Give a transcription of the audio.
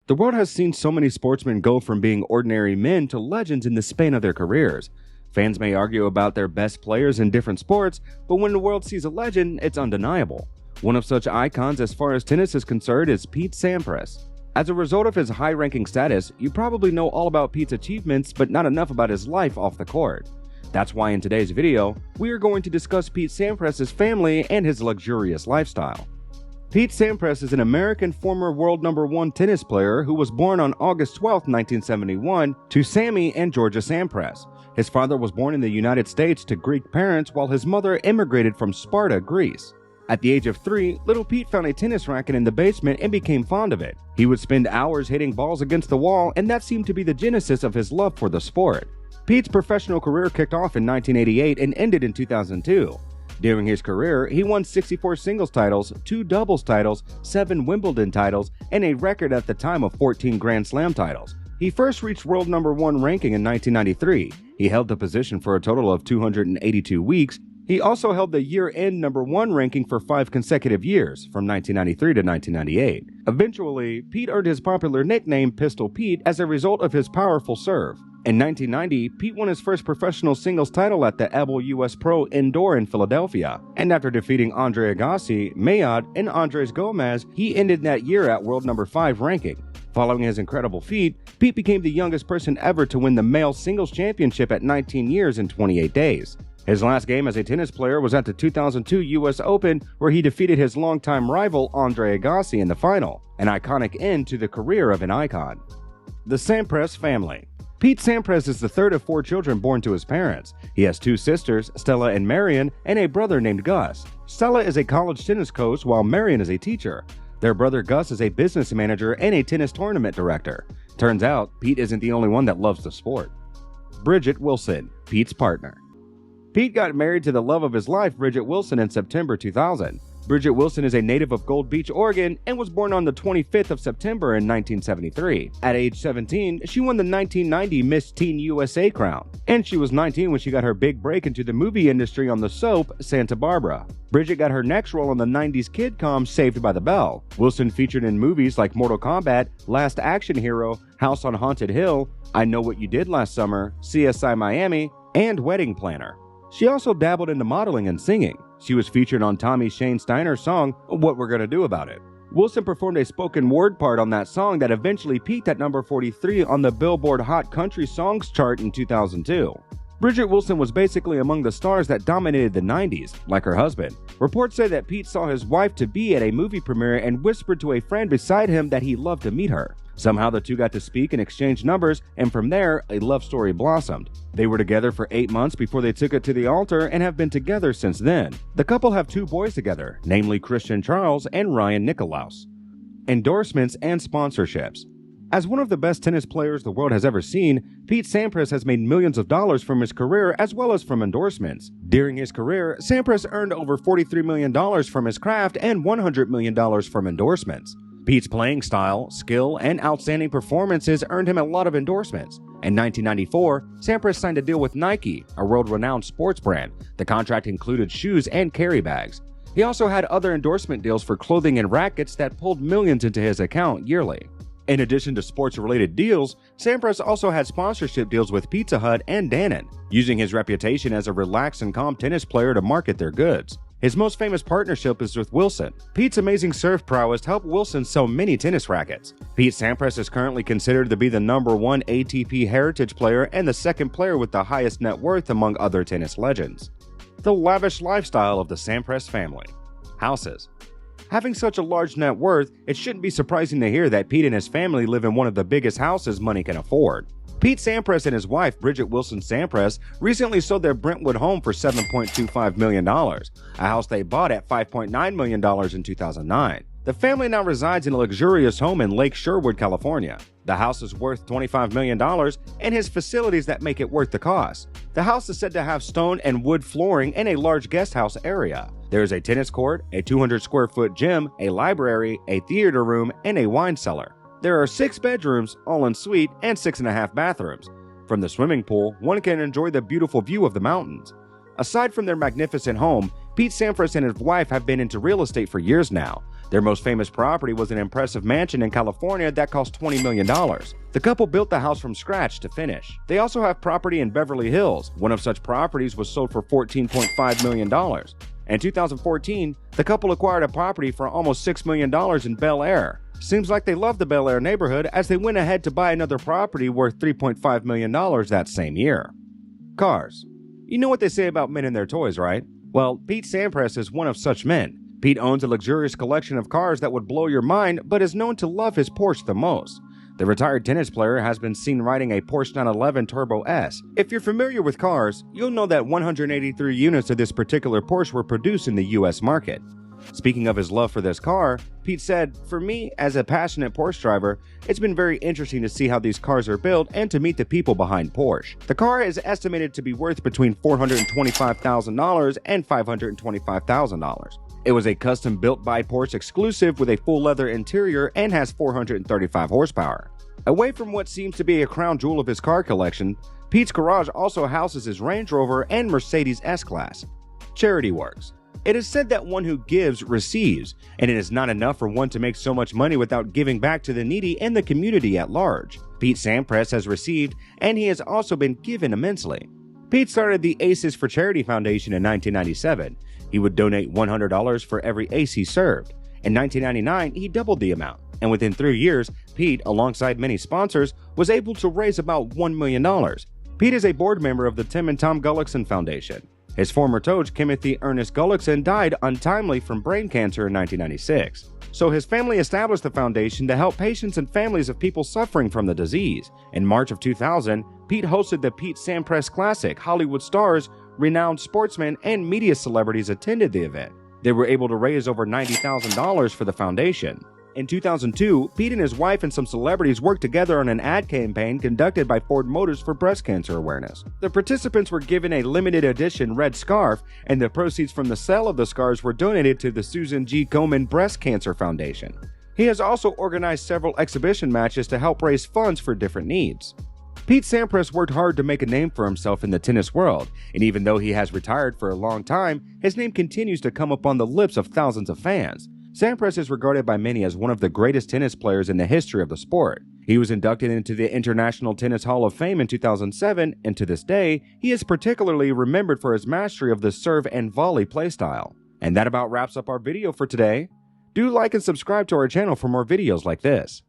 The world has seen so many sportsmen go from being ordinary men to legends in the span of their careers. Fans may argue about their best players in different sports, but when the world sees a legend, it's undeniable. One of such icons as far as tennis is concerned is Pete Sampras. As a result of his high-ranking status, you probably know all about Pete's achievements, but not enough about his life off the court. That's why in today's video, we are going to discuss Pete Sampras' family and his luxurious lifestyle. Pete Sampras is an American former world #1 tennis player who was born on August 12, 1971, to Sammy and Georgia Sampras. His father was born in the United States to Greek parents while his mother immigrated from Sparta, Greece. At the age of 3, little Pete found a tennis racket in the basement and became fond of it. He would spend hours hitting balls against the wall, and that seemed to be the genesis of his love for the sport. Pete's professional career kicked off in 1988 and ended in 2002. During his career, he won 64 singles titles, 2 doubles titles, 7 Wimbledon titles, and a record at the time of 14 Grand Slam titles. He first reached world #1 ranking in 1993. He held the position for a total of 282 weeks. He also held the year-end #1 ranking for 5 consecutive years, from 1993 to 1998. Eventually, Pete earned his popular nickname Pistol Pete as a result of his powerful serve. In 1990, Pete won his first professional singles title at the Ebel US Pro Indoor in Philadelphia, and after defeating Andre Agassi, Mayotte, and Andres Gomez, he ended that year at world #5 ranking. Following his incredible feat, Pete became the youngest person ever to win the male singles championship at 19 years and 28 days. His last game as a tennis player was at the 2002 US Open, where he defeated his longtime rival Andre Agassi in the final, an iconic end to the career of an icon. The Sampras family. Pete Sampras is the third of 4 children born to his parents. He has 2 sisters, Stella and Marion, and a brother named Gus. Stella is a college tennis coach while Marion is a teacher. Their brother Gus is a business manager and a tennis tournament director. Turns out, Pete isn't the only one that loves the sport. Bridget Wilson, Pete's partner. Pete got married to the love of his life, Bridget Wilson, in September 2000. Bridget Wilson is a native of Gold Beach, Oregon, and was born on the 25th of September in 1973. At age 17, she won the 1990 Miss Teen USA crown, and she was 19 when she got her big break into the movie industry on the soap Santa Barbara. Bridget got her next role on the 90s kid-com Saved by the Bell. Wilson featured in movies like Mortal Kombat, Last Action Hero, House on Haunted Hill, I Know What You Did Last Summer, CSI Miami, and Wedding Planner. She also dabbled into modeling and singing. She was featured on Tommy Shane Steiner's song, What We're Gonna Do About It. Wilson performed a spoken word part on that song that eventually peaked at number 43 on the Billboard Hot Country Songs chart in 2002. Bridget Wilson was basically among the stars that dominated the 90s, like her husband. Reports say that Pete saw his wife-to-be at a movie premiere and whispered to a friend beside him that he'd love to meet her. Somehow the two got to speak and exchange numbers, and from there, a love story blossomed. They were together for 8 months before they took it to the altar and have been together since then. The couple have 2 boys together, namely Christian Charles and Ryan Nicolaus. Endorsements and sponsorships. As one of the best tennis players the world has ever seen, Pete Sampras has made millions of dollars from his career as well as from endorsements. During his career, Sampras earned over $43 million from his craft and $100 million from endorsements. Pete's playing style, skill, and outstanding performances earned him a lot of endorsements. In 1994, Sampras signed a deal with Nike, a world-renowned sports brand. The contract included shoes and carry bags. He also had other endorsement deals for clothing and rackets that pulled millions into his account yearly. In addition to sports-related deals, Sampras also had sponsorship deals with Pizza Hut and Danone, using his reputation as a relaxed and calm tennis player to market their goods. His most famous partnership is with Wilson. Pete's amazing serve prowess helped Wilson sell many tennis rackets. Pete Sampras is currently considered to be the #1 ATP heritage player and the second player with the highest net worth among other tennis legends. The lavish lifestyle of the Sampras family. Houses. Having such a large net worth, it shouldn't be surprising to hear that Pete and his family live in one of the biggest houses money can afford. Pete Sampras and his wife, Bridget Wilson Sampras, recently sold their Brentwood home for $7.25 million, a house they bought at $5.9 million in 2009. The family now resides in a luxurious home in Lake Sherwood, California. The house is worth $25 million and has facilities that make it worth the cost. The house is said to have stone and wood flooring and a large guest house area. There is a tennis court, a 200 square foot gym, a library, a theater room, and a wine cellar. There are 6 bedrooms, all en suite, and 6.5 bathrooms. From the swimming pool, one can enjoy the beautiful view of the mountains. Aside from their magnificent home, Pete Sampras and his wife have been into real estate for years now. Their most famous property was an impressive mansion in California that cost $20 million. The couple built the house from scratch to finish. They also have property in Beverly Hills. One of such properties was sold for $14.5 million. In 2014, the couple acquired a property for almost $6 million in Bel Air. Seems like they love the Bel Air neighborhood, as they went ahead to buy another property worth $3.5 million that same year. Cars. You know what they say about men and their toys, right? Well, Pete Sampras is one of such men. Pete owns a luxurious collection of cars that would blow your mind, but is known to love his Porsche the most. The retired tennis player has been seen riding a Porsche 911 Turbo S. If you're familiar with cars, you'll know that 183 units of this particular Porsche were produced in the US market. Speaking of his love for this car, Pete said, "For me, as a passionate Porsche driver, it's been very interesting to see how these cars are built and to meet the people behind Porsche. The car is estimated to be worth between $425,000 and $525,000. It was a custom-built by Porsche exclusive with a full leather interior and has 435 horsepower. Away from what seems to be a crown jewel of his car collection, Pete's garage also houses his Range Rover and Mercedes S-Class. Charity works. It is said that one who gives receives, and it is not enough for one to make so much money without giving back to the needy and the community at large. Pete Sampras has received, and he has also been given immensely. Pete started the Aces for Charity Foundation in 1997. He would donate $100 for every ace he served. In 1999, he doubled the amount, and within 3 years, Pete, alongside many sponsors, was able to raise about $1 million. Pete is a board member of the Tim and Tom Gullickson Foundation. His former coach, Timothy Ernest Gullickson, died untimely from brain cancer in 1996. So his family established the foundation to help patients and families of people suffering from the disease. In March of 2000, Pete hosted the Pete Sampras Classic. Hollywood stars, renowned sportsmen, and media celebrities attended the event. They were able to raise over $90,000 for the foundation. In 2002, Pete and his wife and some celebrities worked together on an ad campaign conducted by Ford Motors for breast cancer awareness. The participants were given a limited edition red scarf, and the proceeds from the sale of the scarves were donated to the Susan G. Komen Breast Cancer Foundation. He has also organized several exhibition matches to help raise funds for different needs. Pete Sampras worked hard to make a name for himself in the tennis world, and even though he has retired for a long time, his name continues to come up on the lips of thousands of fans. Sampras is regarded by many as one of the greatest tennis players in the history of the sport. He was inducted into the International Tennis Hall of Fame in 2007, and to this day, he is particularly remembered for his mastery of the serve and volley playstyle. And that about wraps up our video for today. Do like and subscribe to our channel for more videos like this.